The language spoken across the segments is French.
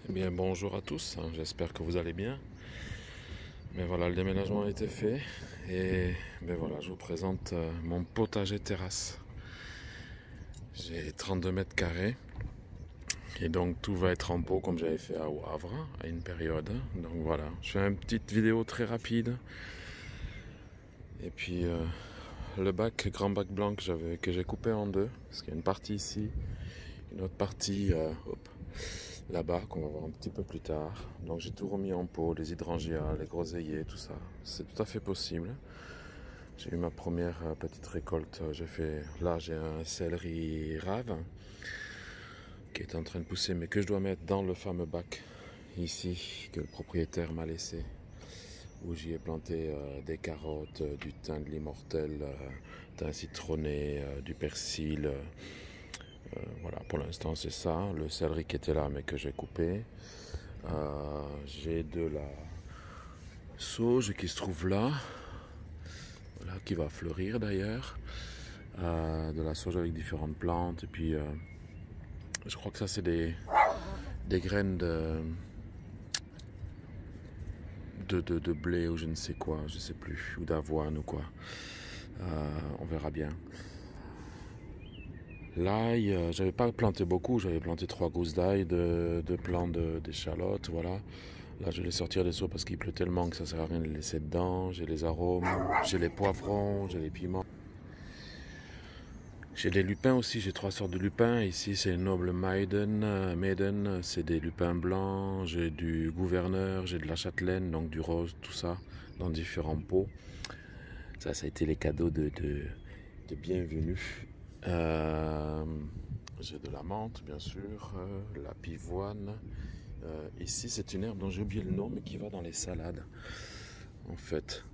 Eh bien, bonjour à tous, j'espère que vous allez bien. Mais voilà, le déménagement a été fait et ben voilà, je vous présente mon potager terrasse. J'ai 32 mètres carrés et donc tout va être en pot comme j'avais fait à Havre à une période. Donc voilà, je fais une petite vidéo très rapide. Et puis le bac, grand bac blanc que j'ai coupé en deux, parce qu'il y a une partie ici, une autre partie là-bas qu'on va voir un petit peu plus tard. Donc j'ai tout remis en pot, les hydrangeas, les groseilliers, tout ça. C'est tout à fait possible. J'ai eu ma première petite récolte. J'ai un céleri rave qui est en train de pousser, mais que je dois mettre dans le fameux bac ici que le propriétaire m'a laissé, où j'y ai planté des carottes, du thym de l'immortel, thym citronné, du persil. Voilà, pour l'instant c'est ça. Le céleri qui était là, mais que j'ai coupé. J'ai de la sauge qui se trouve là, voilà, qui va fleurir d'ailleurs. De la sauge avec différentes plantes. Et puis, je crois que ça c'est des graines de blé ou je ne sais quoi, je sais plus, ou d'avoine ou quoi. On verra bien. L'ail, j'avais pas planté beaucoup, j'avais planté 3 gousses d'ail, deux plants d'échalotes, voilà. Là, je vais les sortir des seaux parce qu'il pleut tellement que ça sert à rien de les laisser dedans. J'ai les arômes, j'ai les poivrons, j'ai les piments. J'ai les lupins aussi, j'ai 3 sortes de lupins. Ici, c'est Noble Maiden, c'est des lupins blancs. J'ai du gouverneur, j'ai de la châtelaine, donc du rose, tout ça, dans différents pots. Ça a été les cadeaux de bienvenue. J'ai de la menthe, bien sûr, la pivoine. Ici, c'est une herbe dont j'ai oublié le nom, mais qui va dans les salades, en fait.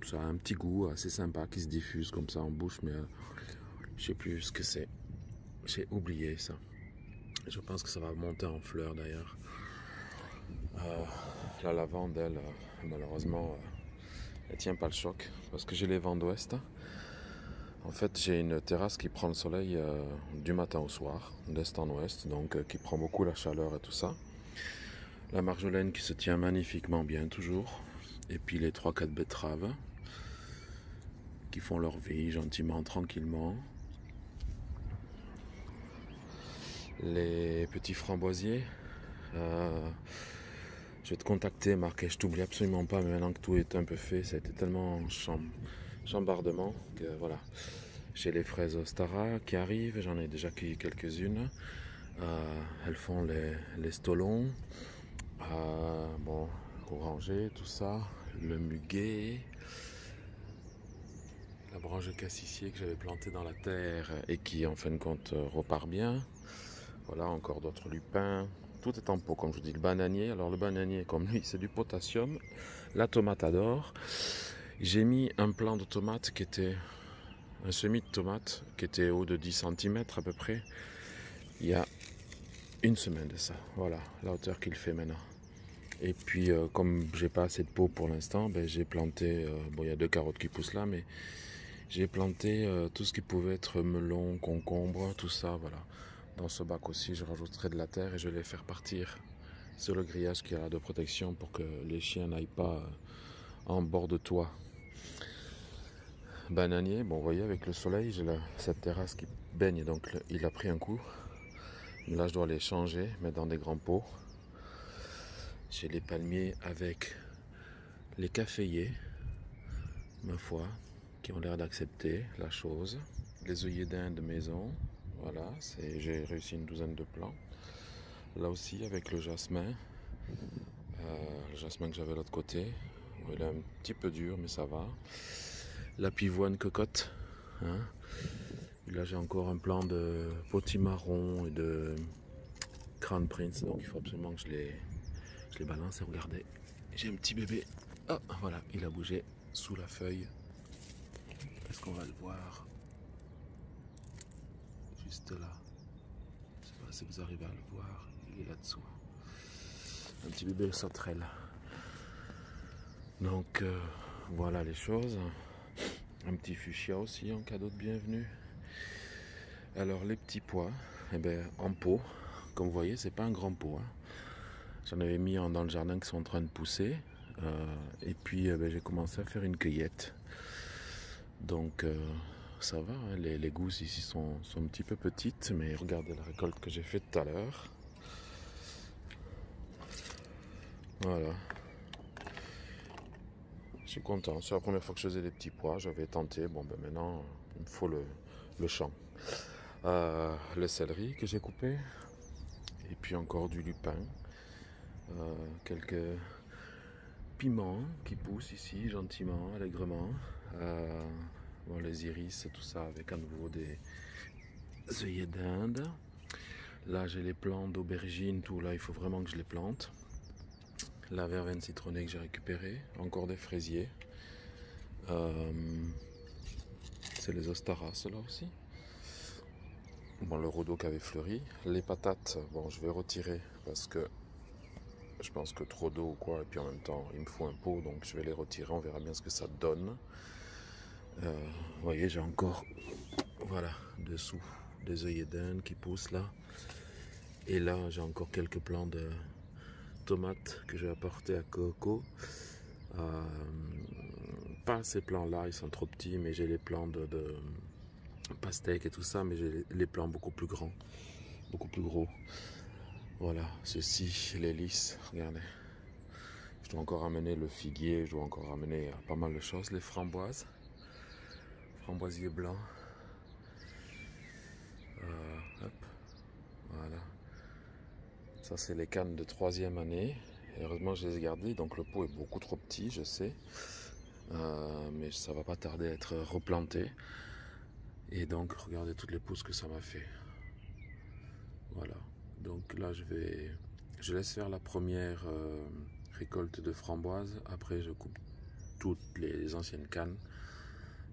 Ça a un petit goût assez sympa qui se diffuse comme ça en bouche, mais je sais plus ce que c'est. J'ai oublié ça. Je pense que ça va monter en fleurs d'ailleurs. La lavande, elle, malheureusement, elle tient pas le choc parce que j'ai les vents d'ouest. En fait, j'ai une terrasse qui prend le soleil du matin au soir, d'est en ouest, donc qui prend beaucoup la chaleur et tout ça. La marjolaine qui se tient magnifiquement bien toujours. Et puis les 3-4 betteraves qui font leur vie gentiment, tranquillement. Les petits framboisiers. Je vais te contacter, Marc, et je t'oublie absolument pas, mais maintenant que tout est un peu fait, ça a été tellement chambardement que voilà. J'ai les fraises Ostara qui arrivent, j'en ai déjà cueilli quelques-unes. Elles font les stolons, bon, orangé, tout ça, le muguet, la branche de cassissier que j'avais plantée dans la terre et qui en fin de compte repart bien. Voilà, encore d'autres lupins. Tout est en pot, comme je vous dis. Le bananier, alors le bananier, comme lui, c'est du potassium. La tomate adore. J'ai mis un plant de tomate qui était un semis de tomate qui était haut de 10 cm à peu près. Il y a une semaine de ça. Voilà, la hauteur qu'il fait maintenant. Et puis, comme j'ai pas assez de pot pour l'instant, ben, j'ai planté. Bon, il y a 2 carottes qui poussent là, mais j'ai planté tout ce qui pouvait être melon, concombre, tout ça, voilà. Dans ce bac aussi, je rajouterai de la terre et je vais les faire partir sur le grillage qui a de protection pour que les chiens n'aillent pas en bord de toit. Bananier, bon, vous voyez, avec le soleil, j'ai cette terrasse qui baigne, donc il a pris un coup. Là, je dois les changer, mettre dans des grands pots. J'ai les palmiers avec les caféiers, ma foi, qui ont l'air d'accepter la chose. Les œillets d'Inde maison, voilà, j'ai réussi une douzaine de plants. Là aussi avec le jasmin que j'avais de l'autre côté. Bon, il est un petit peu dur mais ça va. La pivoine cocotte. Hein. Là j'ai encore un plant de potimarron et de Crown Prince, donc il faut absolument que je les balance. Et regardez, j'ai un petit bébé. Ah voilà, il a bougé sous la feuille. Est-ce qu'on va le voir? Juste là. Je sais pas si vous arrivez à le voir. Il est là-dessous. Un petit bébé sauterelle. Donc voilà les choses. Un petit fuchsia aussi en cadeau de bienvenue. Alors les petits pois. eh ben, en pot. Comme vous voyez, c'est pas un grand pot, hein. J'en avais mis dans le jardin qui sont en train de pousser. Et puis ben, j'ai commencé à faire une cueillette. Donc ça va, hein, les gousses ici sont un petit peu petites, mais regardez la récolte que j'ai faite tout à l'heure. Voilà. Je suis content, c'est la première fois que je faisais des petits pois, j'avais tenté, bon ben maintenant il me faut le champ. Le céleri que j'ai coupé, et puis encore du lupin, quelques piments qui poussent ici gentiment, allègrement, bon, les iris et tout ça avec à nouveau des œillets d'Inde. Là j'ai les plants d'aubergine, tout là il faut vraiment que je les plante. La verveine citronnée que j'ai récupérée, encore des fraisiers. C'est les ostaras là aussi. Bon, le rhodo qui avait fleuri. Les patates, bon je vais retirer parce que je pense que trop d'eau ou quoi, et puis en même temps il me faut un pot, donc je vais les retirer, on verra bien ce que ça donne. Vous voyez, j'ai encore, voilà, dessous des œillets d'Inde qui poussent là. Et là j'ai encore quelques plants de tomates que j'ai apportés à Coco. Pas ces plants là, ils sont trop petits, mais j'ai les plants de pastèques et tout ça, mais j'ai les plants beaucoup plus grands, beaucoup plus gros. Voilà, ceci, les lys, regardez. Je dois encore ramener le figuier, je dois encore ramener pas mal de choses, les framboises, framboisier blanc. Hop, voilà. Ça c'est les cannes de 3e année. Et heureusement je les ai gardées, donc le pot est beaucoup trop petit, je sais. Mais ça va pas tarder à être replanté. Et donc regardez toutes les pousses que ça m'a fait. Voilà. Donc là je laisse faire la première récolte de framboises. Après je coupe toutes les anciennes cannes.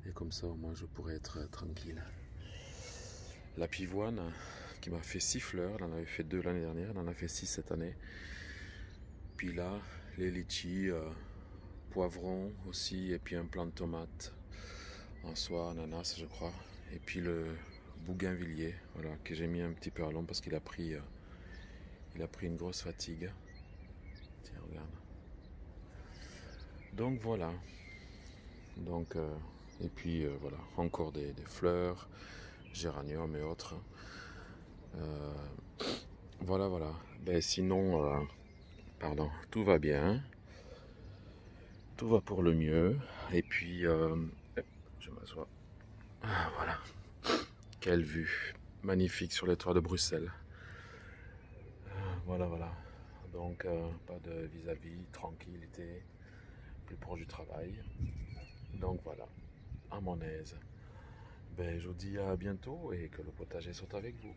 Et comme ça au moins je pourrai être tranquille. La pivoine qui m'a fait 6 fleurs, elle en avait fait 2 l'année dernière, elle en a fait 6 cette année. Puis là, les litchis, poivrons aussi, et puis un plant de tomates, en soie, ananas je crois. Et puis le bougainvillier, voilà, que j'ai mis un petit peu à l'ombre parce qu'il a pris une grosse fatigue. Tiens, regarde. Donc voilà. Donc, et puis voilà, encore des fleurs, géranium et autres. Voilà, voilà. Ben sinon, pardon, tout va bien. Tout va pour le mieux. Et puis, je m'assois. Ah, voilà. Quelle vue. Magnifique sur les toits de Bruxelles. Voilà, voilà. Donc, pas de vis-à-vis, tranquillité, plus proche du travail. Donc voilà, à mon aise. Ben, je vous dis à bientôt et que le potager soit avec vous.